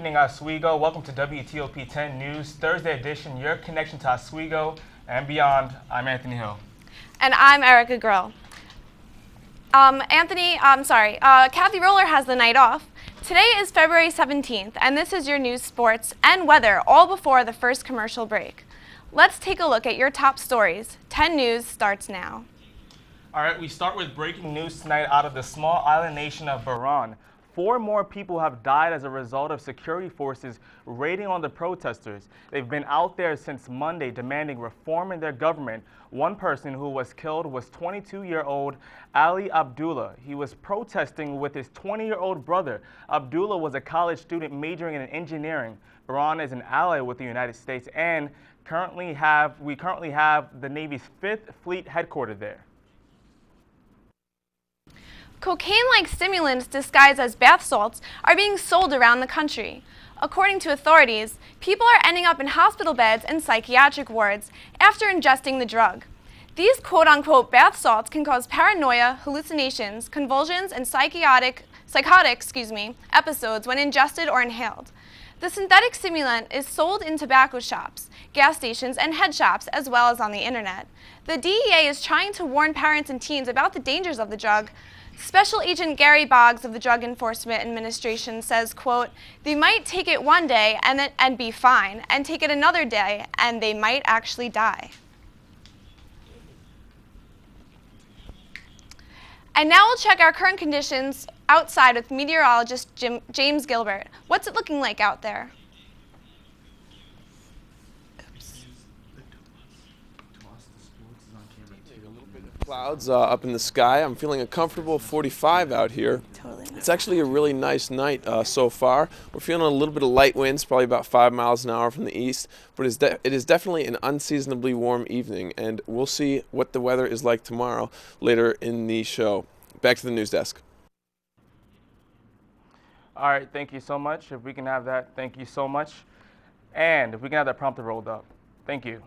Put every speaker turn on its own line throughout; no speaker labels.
Good evening, Oswego. Welcome to WTOP 10 News, Thursday edition, your connection to Oswego and beyond. I'm Anthony Hill.
And I'm Erica Grill. Kathy Roller has the night off. Today is February 17th, and this is your news, sports, and weather, all before the first commercial break. Let's take a look at your top stories. 10 News starts now.
All right, we start with breaking news tonight out of the small island nation of Bahrain. 4 more people have died as a result of security forces raiding on the protesters. They've been out there since Monday demanding reform in their government. One person who was killed was 22-year-old Ali Abdullah. He was protesting with his 20-year-old brother. Abdullah was a college student majoring in engineering. Bahrain is an ally with the United States and we currently have the Navy's 5th Fleet headquartered there.
Cocaine-like stimulants disguised as bath salts are being sold around the country. According to authorities, people are ending up in hospital beds and psychiatric wards after ingesting the drug. These quote-unquote bath salts can cause paranoia, hallucinations, convulsions, and psychotic episodes when ingested or inhaled. The synthetic stimulant is sold in tobacco shops, gas stations, and head shops, as well as on the internet. The DEA is trying to warn parents and teens about the dangers of the drug. Special Agent Gary Boggs of the Drug Enforcement Administration says, quote, "They might take it one day and be fine, and take it another day, and they might actually die." And now we'll check our current conditions outside with meteorologist James Gilbert. What's it looking like out there?
Clouds up in the sky. I'm feeling a comfortable 45 out here.
Totally.
It's actually a really nice night so far. We're feeling a little bit of light winds, probably about 5 miles an hour from the east, but it is definitely an unseasonably warm evening, and we'll see what the weather is like tomorrow later in the show. Back to the news desk.
All right, thank you so much. If we can have that, thank you so much. And if we can have that prompter rolled up. Thank you.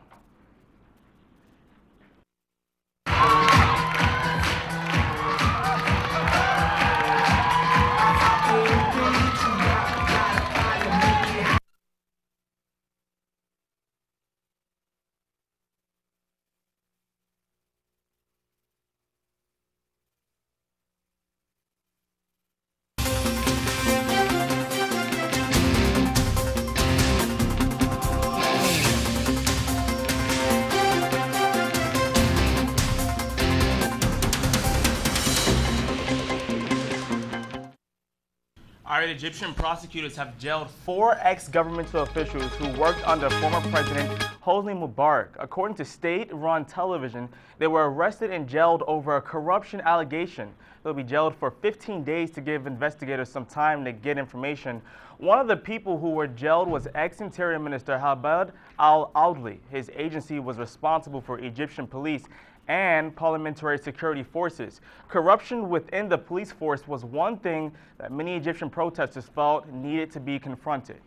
All right, Egyptian prosecutors have jailed 4 ex-governmental officials who worked under former President Hosni Mubarak. According to state-run television, they were arrested and jailed over a corruption allegation. They'll be jailed for 15 days to give investigators some time to get information. One of the people who were jailed was ex-Interior Minister Habad al-Audli. His agency was responsible for Egyptian police and parliamentary security forces. Corruption within the police force was one thing that many Egyptian protesters felt needed to be confronted.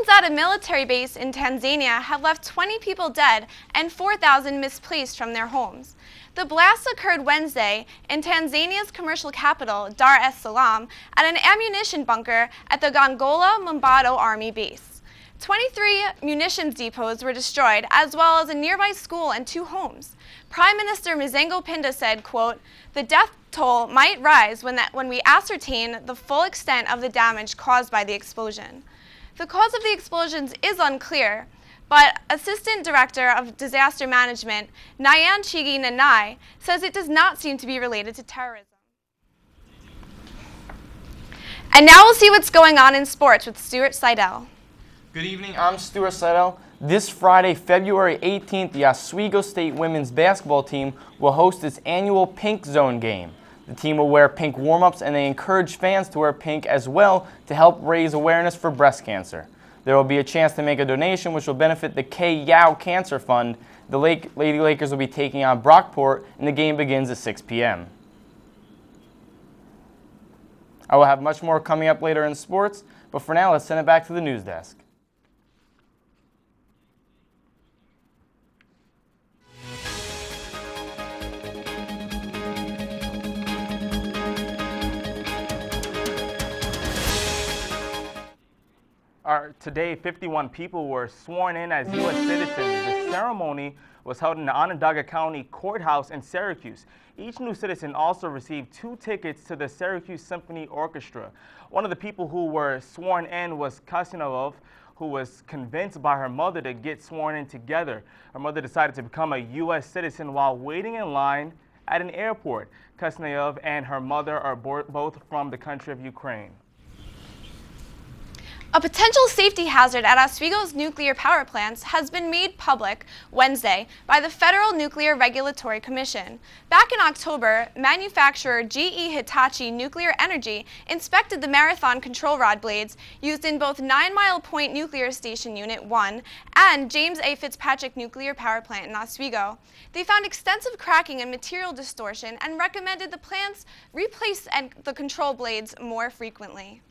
At a military base in Tanzania have left 20 people dead and 4,000 misplaced from their homes. The blast occurred Wednesday in Tanzania's commercial capital, Dar es Salaam, at an ammunition bunker at the Gongola Mumbato Army Base. 23 munitions depots were destroyed, as well as a nearby school and 2 homes. Prime Minister Mizengo Pinda said, quote, "The death toll might rise when we ascertain the full extent of the damage caused by the explosion." The cause of the explosions is unclear, but Assistant Director of Disaster Management, Nyan Chigi Nanai, says it does not seem to be related to terrorism. And now we'll see what's going on in sports with Stuart Seidel.
Good evening, I'm Stuart Seidel. This Friday, February 18th, the Oswego State women's basketball team will host its annual Pink Zone game. The team will wear pink warm-ups, and they encourage fans to wear pink as well to help raise awareness for breast cancer. There will be a chance to make a donation which will benefit the K. Yao Cancer Fund. The Lady Lakers will be taking on Brockport, and the game begins at 6 p.m. I will have much more coming up later in sports, but for now, let's send it back to the news desk.
Today, 51 people were sworn in as U.S. citizens. The ceremony was held in the Onondaga County Courthouse in Syracuse. Each new citizen also received 2 tickets to the Syracuse Symphony Orchestra. One of the people who were sworn in was Kasinov, who was convinced by her mother to get sworn in together. Her mother decided to become a U.S. citizen while waiting in line at an airport. Kasinov and her mother are both from the country of Ukraine.
A potential safety hazard at Oswego's nuclear power plants has been made public Wednesday by the Federal Nuclear Regulatory Commission. Back in October, manufacturer GE Hitachi Nuclear Energy inspected the marathon control rod blades used in both 9 Mile Point Nuclear Station Unit 1 and James A. Fitzpatrick Nuclear Power Plant in Oswego. They found extensive cracking and material distortion and recommended the plants replace the control blades more frequently.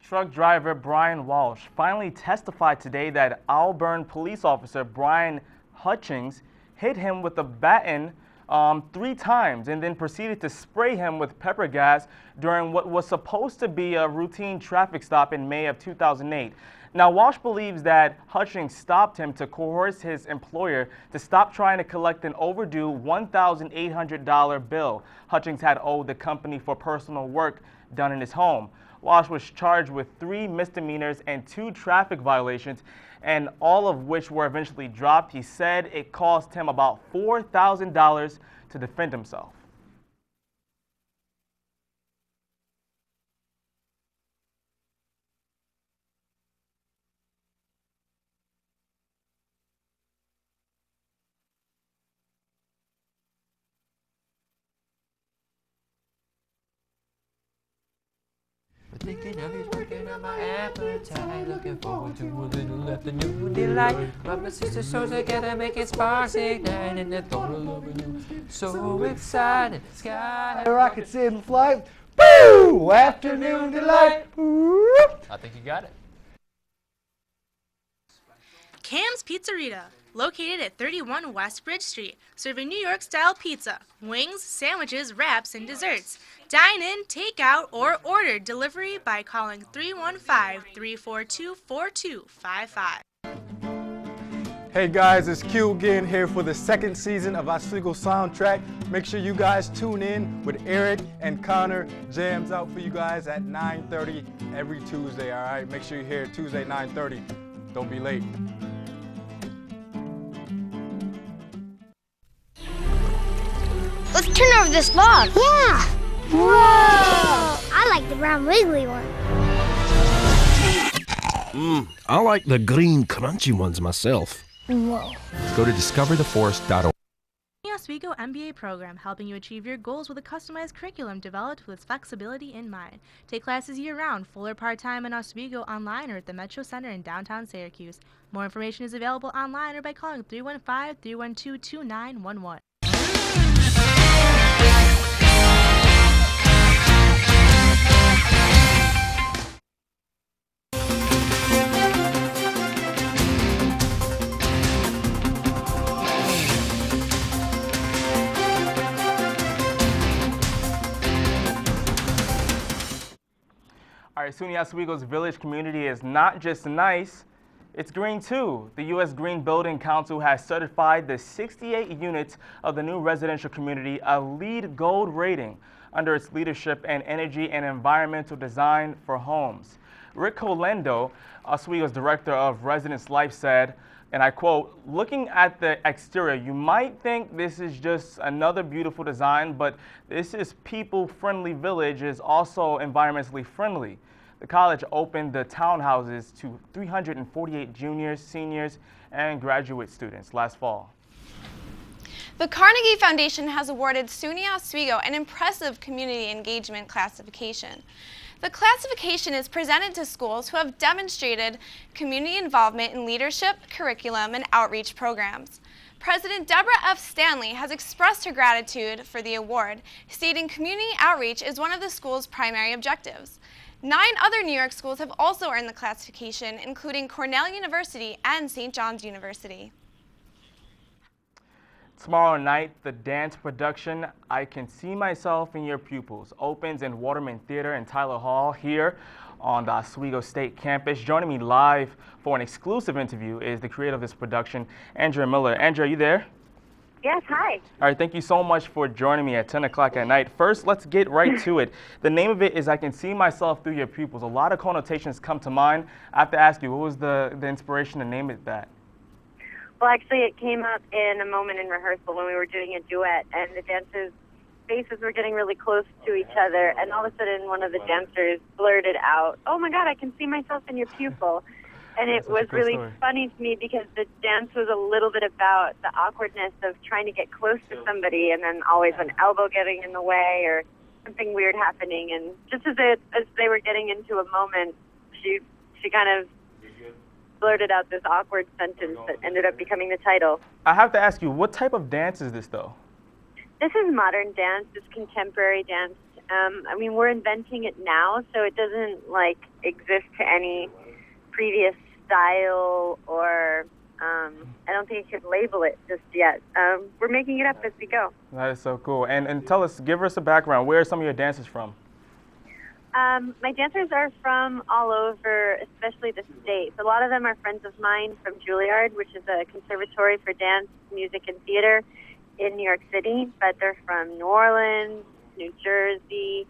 Truck driver Brian Walsh finally testified today that Auburn police officer Brian Hutchings hit him with a baton 3 times and then proceeded to spray him with pepper gas during what was supposed to be a routine traffic stop in May of 2008. Now, Walsh believes that Hutchings stopped him to coerce his employer to stop trying to collect an overdue $1,800 bill Hutchings had owed the company for personal work done in his home. Walsh was charged with 3 misdemeanors and 2 traffic violations, and all of which were eventually dropped. He said it cost him about $4,000 to defend himself.
Thinking of you, working on my appetite. Looking forward to a little afternoon delight. Rub my sister shows together, making sparks ignite. And the thought of loving you, so excited. Sky
rockets in flight. Boo! Afternoon delight.
I think you got it.
Cam's Pizzeria, located at 31 West Bridge Street, serving New York-style pizza, wings, sandwiches, wraps, and desserts. Dine in, take out, or order delivery by calling 315-342-4255.
Hey guys, it's Q again here for the 2nd season of Oswego Soundtrack. Make sure you guys tune in with Eric and Connor. Jams out for you guys at 9:30 every Tuesday, all right? Make sure you're here Tuesday, 9:30. Don't be late.
Let's turn over this log. Yeah. Whoa! I like the brown wiggly one.
I like the green crunchy ones myself.
Whoa.
Go to discovertheforest.org.
The Oswego MBA program, helping you achieve your goals with a customized curriculum developed with flexibility in mind. Take classes year-round, full or part-time in Oswego, online or at the Metro Center in downtown Syracuse. More information is available online or by calling 315-312-2911.
All right, SUNY Oswego's village community is not just nice, it's green too. The U.S. Green Building Council has certified the 68 units of the new residential community a LEED Gold rating under its leadership in energy and environmental design for homes. Rick Colendo, Oswego's Director of Residence Life, said, and I quote, "Looking at the exterior, you might think this is just another beautiful design, but this is people-friendly village is also environmentally friendly." The college opened the townhouses to 348 juniors, seniors, and graduate students last fall.
The Carnegie Foundation has awarded SUNY Oswego an impressive community engagement classification. The classification is presented to schools who have demonstrated community involvement in leadership, curriculum, and outreach programs. President Deborah F. Stanley has expressed her gratitude for the award, stating community outreach is one of the school's primary objectives. 9 other New York schools have also earned the classification, including Cornell University and St. John's University.
Tomorrow night, the dance production, I Can See Myself in Your Pupils, opens in Waterman Theater in Tyler Hall. Here, on the Oswego State campus. Joining me live for an exclusive interview is the creator of this production, Andrea Miller. Andrea, are you there?
Yes, hi.
All right, thank you so much for joining me at 10 o'clock at night. First, let's get right to it. The name of it is I Can See Myself Through Your Pupils. A lot of connotations come to mind. I have to ask you, what was the inspiration to name it that?
Well, actually, it came up in a moment in rehearsal when we were doing a duet, and the dancers' faces were getting really close to each other, and all of a sudden one of the dancers blurted out, "Oh my God, I can see myself in your pupil." And it was really funny to me because the dance was a little bit about the awkwardness of trying to get close to somebody and then always an elbow getting in the way or something weird happening. And just as they were getting into a moment, she kind of blurted out this awkward sentence that ended up becoming the title.
I have to ask you, what type of dance is this, though?
This is modern dance. It's contemporary dance. I mean, we're inventing it now, so it doesn't, exist to any previous style or I don't think you could label it just yet. We're making it up as we go.
That is so cool. And tell us, give us a background. Where are some of your dancers from?
My dancers are from all over, especially the States. A lot of them are friends of mine from Juilliard, which is a conservatory for dance, music, and theater in New York City, but they're from New Orleans, New Jersey,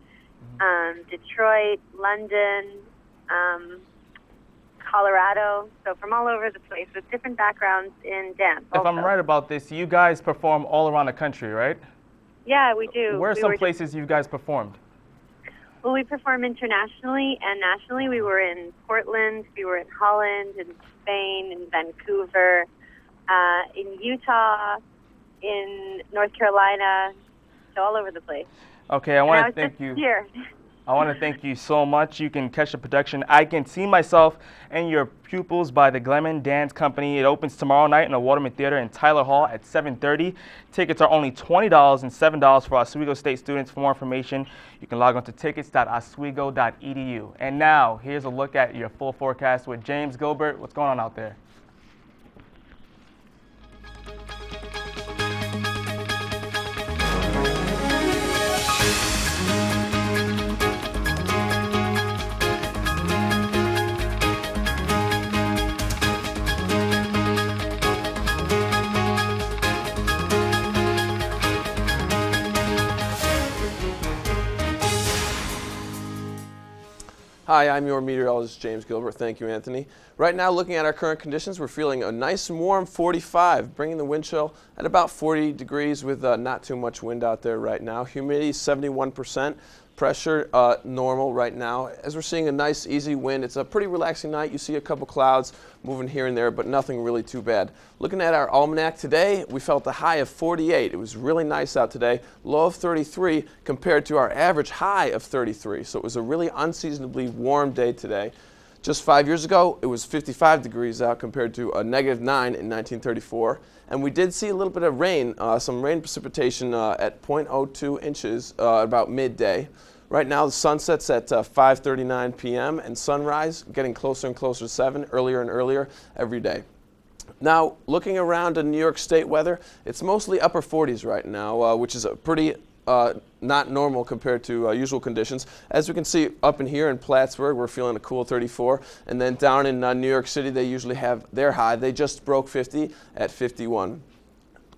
Detroit, London, Colorado, so from all over the place with different backgrounds in dance.
If I'm right about this, you guys perform all around the country, right?
Yeah, we do.
Where are some places you guys performed?
Well, we perform internationally and nationally. We were in Portland, we were in Holland, in Spain, in Vancouver, in Utah, in North Carolina, so all over the place.
Okay, I want to thank you. I want to thank you so much. You can catch the production I Can See Myself and Your Pupils by the Glenman Dance Company. It opens tomorrow night in the Waterman Theater in Tyler Hall at 7:30. Tickets are only $20 and $7 for Oswego State students. For more information, you can log on to tickets.oswego.edu. And now, here's a look at your full forecast with James Gilbert. What's going on out there?
Hi, I'm your meteorologist, James Gilbert. Thank you, Anthony. Right now, looking at our current conditions, we're feeling a nice and warm 45, bringing the wind chill at about 40 degrees with not too much wind out there right now. Humidity 71%. Pressure normal right now. As we're seeing a nice, easy wind, it's a pretty relaxing night. You see a couple clouds moving here and there, but nothing really too bad. Looking at our almanac today, we felt a high of 48. It was really nice out today. Low of 33 compared to our average high of 33. So it was a really unseasonably warm day today. Just 5 years ago, it was 55 degrees out compared to a -9 in 1934. And we did see a little bit of rain, some rain precipitation at 0.02 inches about midday. Right now, the sun sets at 5:39 p.m. and sunrise getting closer and closer to 7, earlier and earlier every day. Now, looking around in New York State weather, it's mostly upper 40s right now, which is a pretty not normal compared to usual conditions. As we can see up in here in Plattsburgh, we're feeling a cool 34. And then down in New York City, they usually have their high. They just broke 50 at 51.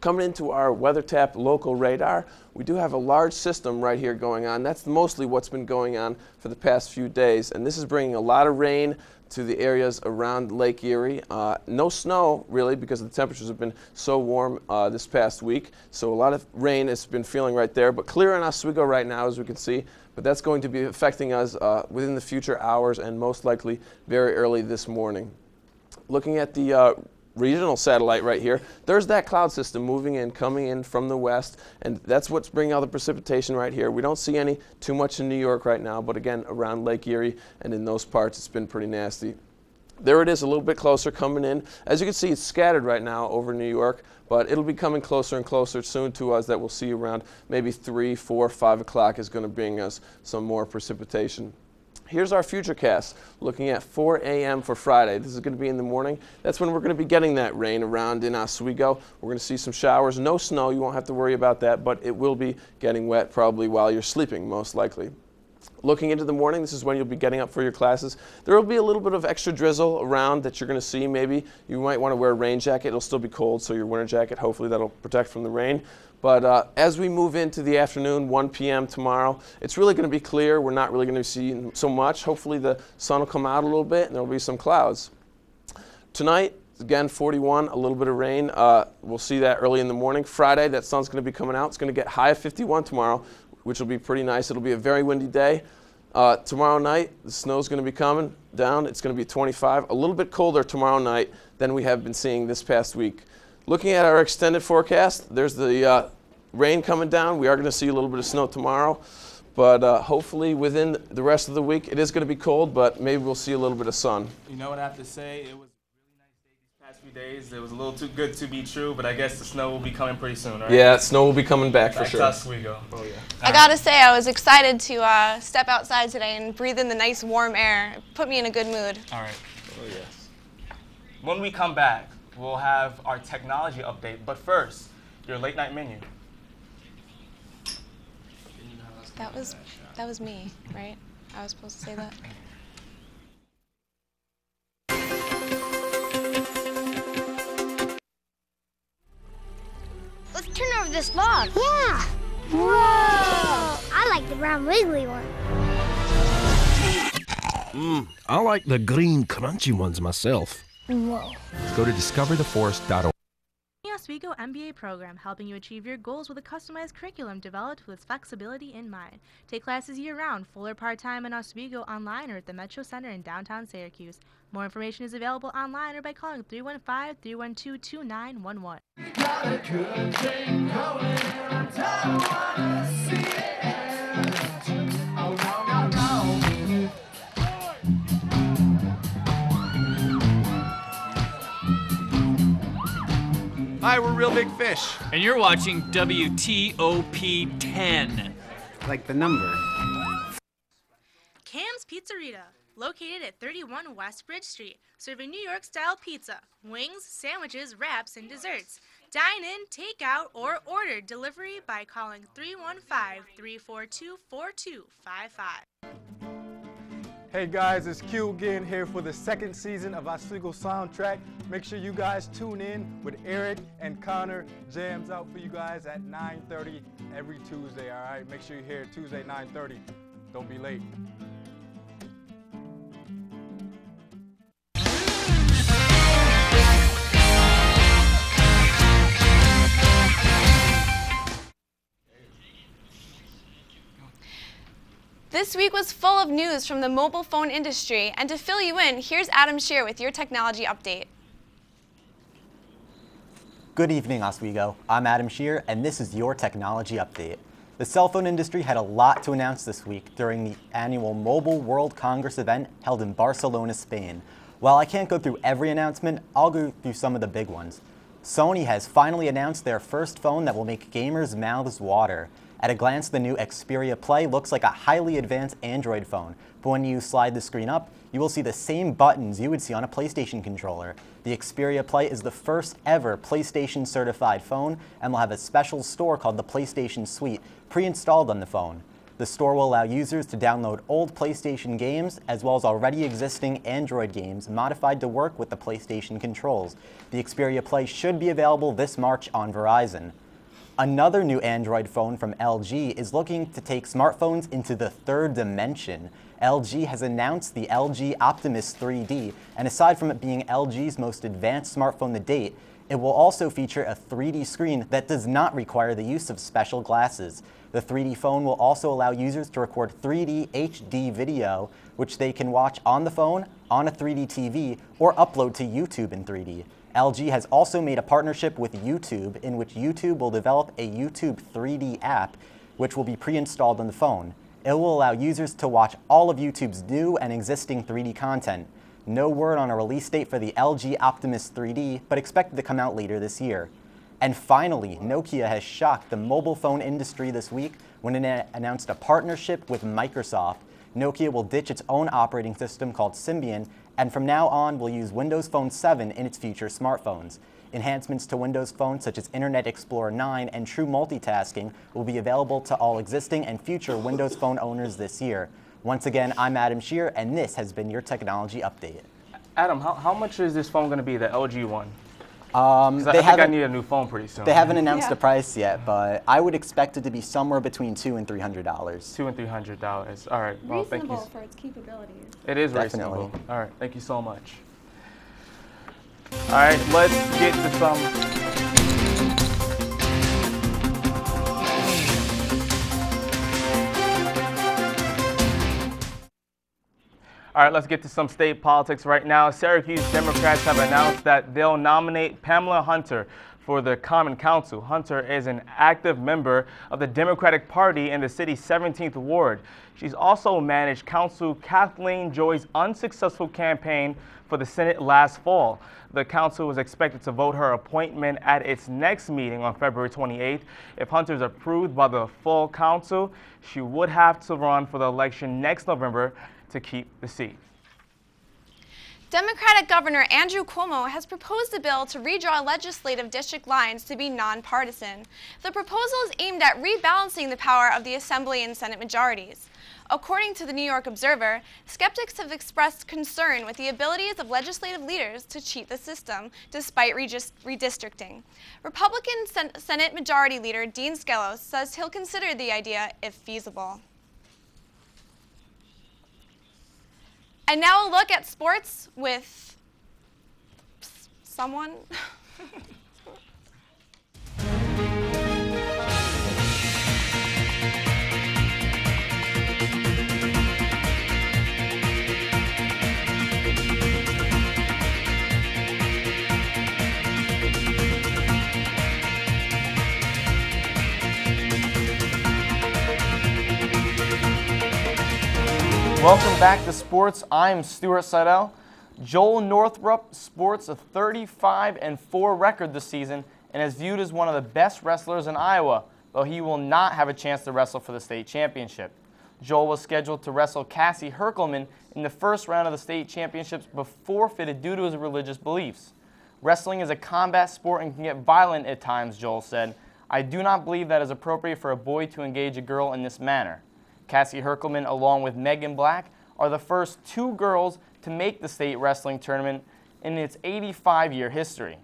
Coming into our WeatherTap local radar, we do have a large system right here going on. That's mostly what's been going on for the past few days. And this is bringing a lot of rain to the areas around Lake Erie. No snow, really, because the temperatures have been so warm this past week. So a lot of rain has been feeling right there. But clear in Oswego right now, as we can see. But that's going to be affecting us within the future hours and most likely very early this morning. Looking at the regional satellite right here, there's that cloud system moving in, coming in from the west, and that's what's bringing all the precipitation right here. We don't see any too much in New York right now, but again, around Lake Erie and in those parts, it's been pretty nasty. There it is, a little bit closer coming in. As you can see, it's scattered right now over New York, but it'll be coming closer and closer soon to us. That we'll see around maybe 3, 4, 5 o'clock is going to bring us some more precipitation. Here's our futurecast, looking at 4 a.m. for Friday. This is going to be in the morning. That's when we're going to be getting that rain around in Oswego. We're going to see some showers. No snow, you won't have to worry about that, but it will be getting wet probably while you're sleeping, most likely. Looking into the morning, this is when you'll be getting up for your classes. There will be a little bit of extra drizzle around that you're going to see maybe. You might want to wear a rain jacket. It'll still be cold, so your winter jacket, hopefully that'll protect from the rain. But as we move into the afternoon, 1 p.m. tomorrow, it's really going to be clear. We're not really going to see so much. Hopefully the sun will come out a little bit and there will be some clouds. Tonight, again, 41, a little bit of rain. We'll see that early in the morning. Friday, that sun's going to be coming out. It's going to get high of 51 tomorrow, which will be pretty nice. It'll be a very windy day. Tomorrow night, the snow's going to be coming down. It's going to be 25, a little bit colder tomorrow night than we have been seeing this past week. Looking at our extended forecast, there's the rain coming down. We are going to see a little bit of snow tomorrow, but hopefully within the rest of the week, it is going to be cold, but maybe we'll see a little bit of sun.
You know what I have to say? It was a really nice day these past few days. It was a little too good to be true, but I guess the snow will be coming pretty soon, right?
Yeah, snow will be coming back for sure.
Back to Oswego. Oh, yeah.
I gotta say, I was excited to step outside today and breathe in the nice warm air. It put me in a good mood.
All right.
Oh, yes.
When we come back, we'll have our technology update, but first, your late night menu.
That was me, right? I was supposed to say that.
Let's turn over this log. Yeah. Whoa! I like the brown wiggly one.
I like the green crunchy ones myself.
Whoa.
Go to discovertheforest.org.
The Oswego MBA program, helping you achieve your goals with a customized curriculum developed with its flexibility in mind. Take classes year-round, full or part-time in Oswego, online or at the Metro Center in downtown Syracuse. More information is available online or by calling 315-312-2911.
Hi, we're Real Big Fish.
And you're watching WTOP 10.
Like the number.
Cam's Pizzeria, located at 31 West Bridge Street, serving New York-style pizza, wings, sandwiches, wraps, and desserts. Dine in, take out, or order delivery by calling 315-342-4255.
Hey guys, it's Q again here for the second season of Oswego Soundtrack. Make sure you guys tune in with Eric and Connor. Jams out for you guys at 9:30 every Tuesday, all right? Make sure you're here Tuesday, 9:30. Don't be late.
This week was full of news from the mobile phone industry, and to fill you in, here's Adam Shea with your technology update.
Good evening, Oswego. I'm Adam Shear, and this is your technology update. The cell phone industry had a lot to announce this week during the annual Mobile World Congress event held in Barcelona, Spain. While I can't go through every announcement, I'll go through some of the big ones. Sony has finally announced their first phone that will make gamers' mouths water. At a glance, the new Xperia Play looks like a highly advanced Android phone, but when you slide the screen up, you will see the same buttons you would see on a PlayStation controller. The Xperia Play is the first ever PlayStation certified phone and will have a special store called the PlayStation Suite pre-installed on the phone. The store will allow users to download old PlayStation games as well as already existing Android games modified to work with the PlayStation controls. The Xperia Play should be available this March on Verizon. Another new Android phone from LG is looking to take smartphones into the third dimension. LG has announced the LG Optimus 3D, and aside from it being LG's most advanced smartphone to date, it will also feature a 3D screen that does not require the use of special glasses. The 3D phone will also allow users to record 3D HD video, which they can watch on the phone, on a 3D TV, or upload to YouTube in 3D. LG has also made a partnership with YouTube, in which YouTube will develop a YouTube 3D app, which will be pre-installed on the phone. It will allow users to watch all of YouTube's new and existing 3D content. No word on a release date for the LG Optimus 3D, but expected to come out later this year. And finally, Nokia has shocked the mobile phone industry this week when it announced a partnership with Microsoft. Nokia will ditch its own operating system called Symbian and from now on will use Windows Phone 7 in its future smartphones. Enhancements to Windows Phone such as Internet Explorer 9 and true multitasking will be available to all existing and future Windows Phone owners this year. Once again, I'm Adam Shear, and this has been your technology update.
Adam, how much is this phone going to be, the LG one? I think I need a new phone pretty soon.
They haven't announced the price yet, but I would expect it to be somewhere between $200 and $300.
$200 and $300. All right. Well, thank you.
Reasonable for its capabilities.
It is
Definitely.
reasonable. All right. Thank you so much. All right. Let's get to some. All right, let's get to some state politics right now. Syracuse Democrats have announced that they'll nominate Pamela Hunter for the Common Council. Hunter is an active member of the Democratic Party in the city's 17th Ward. She's also managed Council Kathleen Joy's unsuccessful campaign for the Senate last fall. The council is expected to vote her appointment at its next meeting on February 28th. If Hunter is approved by the full council, she would have to run for the election next November to keep the seat.
Democratic Governor Andrew Cuomo has proposed a bill to redraw legislative district lines to be nonpartisan. The proposal is aimed at rebalancing the power of the Assembly and Senate majorities. According to the New York Observer, skeptics have expressed concern with the abilities of legislative leaders to cheat the system despite redistricting. Republican Senate Majority Leader Dean Skelos says he'll consider the idea if feasible. And now a look at sports with someone.
Welcome back to sports. I'm Stuart Seidel. Joel Northrup sports a 35-4 record this season and is viewed as one of the best wrestlers in Iowa, though he will not have a chance to wrestle for the state championship. Joel was scheduled to wrestle Cassie Herkelman in the first round of the state championships but forfeited due to his religious beliefs. Wrestling is a combat sport and can get violent at times, Joel said. I do not believe that it is appropriate for a boy to engage a girl in this manner. Cassie Herkelman, along with Megan Black, are the first two girls to make the state wrestling tournament in its 85-year history.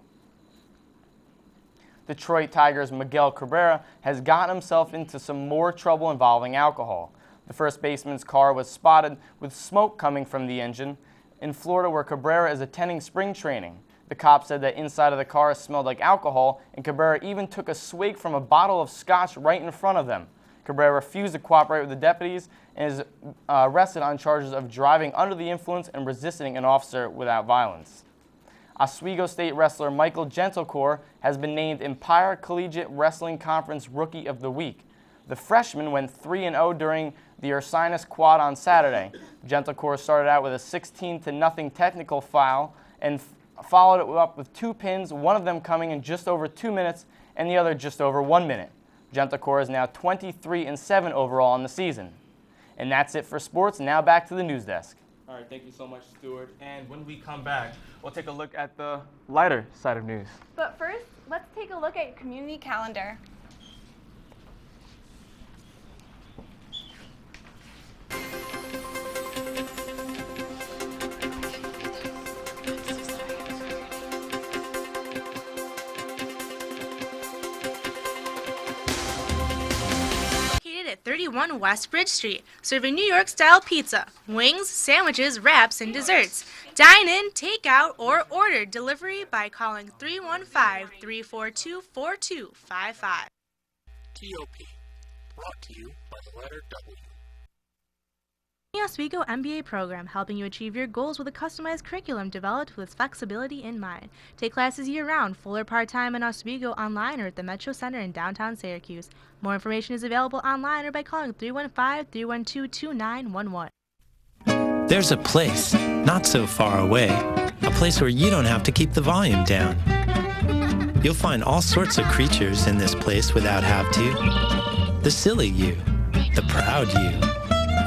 Detroit Tigers' Miguel Cabrera has gotten himself into some more trouble involving alcohol. The first baseman's car was spotted with smoke coming from the engine in Florida, where Cabrera is attending spring training. The cops said that inside of the car smelled like alcohol, and Cabrera even took a swig from a bottle of scotch right in front of them. Cabrera refused to cooperate with the deputies and is arrested on charges of driving under the influence and resisting an officer without violence. Oswego State wrestler Michael Gentlecore has been named Empire Collegiate Wrestling Conference Rookie of the Week. The freshman went 3-0 during the Ursinus Quad on Saturday. Gentlecore started out with a 16-0 technical foul and followed it up with 2 pins, one of them coming in just over 2 minutes and the other just over 1 minute. Gentlecore is now 23-7 overall in the season. And that's it for sports. Now back to the news desk.
All right, thank you so much, Stuart. And when we come back, we'll take a look at the lighter side of news.
But first, let's take a look at your community calendar.
At 31 West Bridge Street, serving New York-style pizza, wings, sandwiches, wraps, and desserts. Dine in, take out, or order delivery by calling 315-342-4255.
TOP, brought to you by the letter W.
The Oswego MBA program, helping you achieve your goals with a customized curriculum developed with flexibility in mind. Take classes year-round, full or part-time in Oswego, online or at the Metro Center in downtown Syracuse. More information is available online or by calling 315-312-2911.
There's a place, not so far away, a place where you don't have to keep the volume down. You'll find all sorts of creatures in this place without have to. The silly you, the proud you.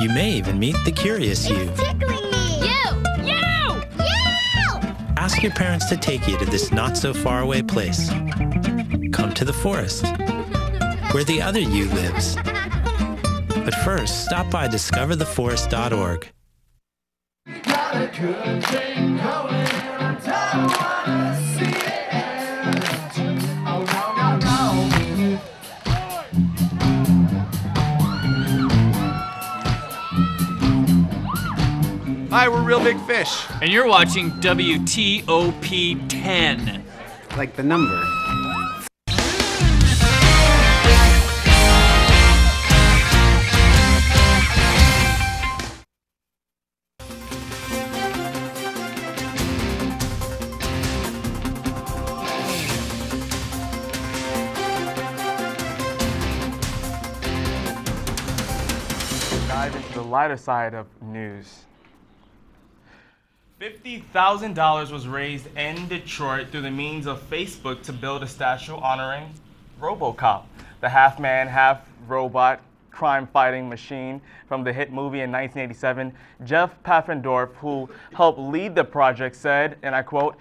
You may even meet the curious you.
Tickling me! You!
Ask your parents to take you to this not-so-far-away place. Come to the forest, where the other you lives. But first, stop by discovertheforest.org.
Hi, we're Real Big Fish.
And you're watching WTOP 10.
Like the number.
Dive into the lighter side of news. $50,000 was raised in Detroit through the means of Facebook to build a statue honoring RoboCop, the half-man, half-robot crime-fighting machine from the hit movie in 1987. Jeff Pfaffendorf, who helped lead the project, said, and I quote,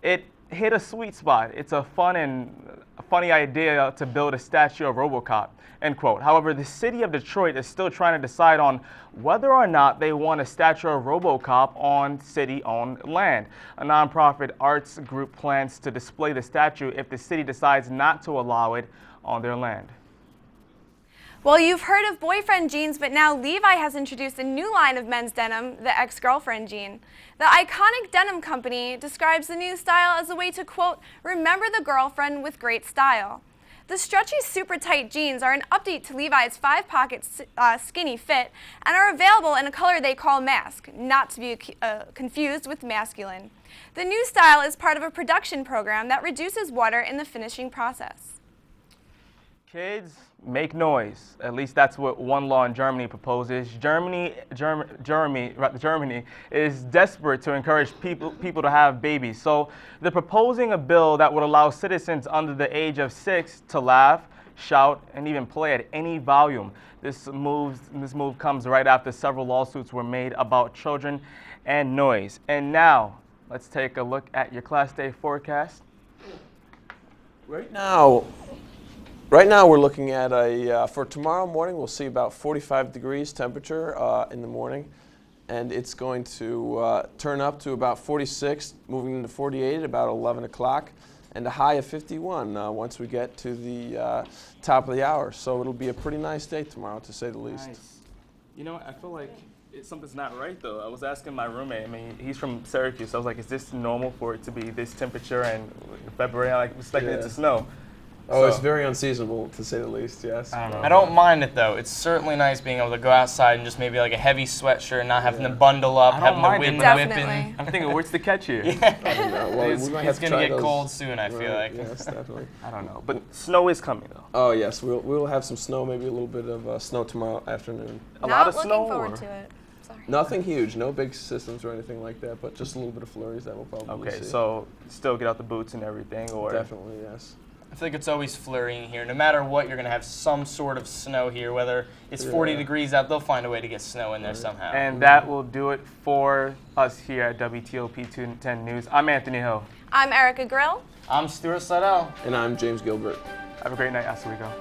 "It hit a sweet spot. It's a funny idea to build a statue of RoboCop," end quote. However, the city of Detroit is still trying to decide on whether or not they want a statue of RoboCop on city-owned land. A nonprofit arts group plans to display the statue if the city decides not to allow it on their land.
Well, you've heard of boyfriend jeans, but now Levi has introduced a new line of men's denim, the ex-girlfriend jean. The iconic denim company describes the new style as a way to, quote, remember the girlfriend with great style. The stretchy, super tight jeans are an update to Levi's 5-pocket skinny fit and are available in a color they call mask, not to be confused with masculine. The new style is part of a production program that reduces water in the finishing process.
Kids, make noise. At least that's what one law in Germany proposes. Germany is desperate to encourage people to have babies. So they're proposing a bill that would allow citizens under the age of 6 to laugh, shout, and even play at any volume. This move comes right after several lawsuits were made about children and noise. And now, let's take a look at your class day forecast.
Right now we're looking at for tomorrow morning, we'll see about 45 degrees temperature in the morning. And it's going to turn up to about 46, moving into 48 at about 11 o'clock, and a high of 51 once we get to the top of the hour. So it'll be a pretty nice day tomorrow, to say the least.
Nice. You know, I feel like something's not right, though. I was asking my roommate. I mean, he's from Syracuse. So I was like, is this normal for it to be this temperature in February? I expected it to snow.
Oh, it's very unseasonable, to say the least, yes.
I don't mind it, though. It's certainly nice being able to go outside and just maybe like a heavy sweatshirt and not having to bundle up, having the wind whipping.
I'm thinking, where's the catch here?
It's going to get cold soon, I feel like.
Yes, definitely.
I don't know, but snow is coming, though.
Oh, yes, we'll have some snow, maybe a little bit of snow tomorrow afternoon.
A lot of snow? Not looking forward to it. Sorry.
Nothing huge, no big systems or anything like that, but just a little bit of flurries that we'll probably see.
Okay, so still get out the boots and everything, or?
Definitely, yes.
I feel like it's always flurrying here. No matter what, you're going to have some sort of snow here. Whether it's 40 degrees out, they'll find a way to get snow in there somehow.
And that will do it for us here at WTOP 210 News. I'm Anthony Hill.
I'm Erica Grill.
I'm Stuart Slidell.
And I'm James Gilbert.
Have a great night, Oswego.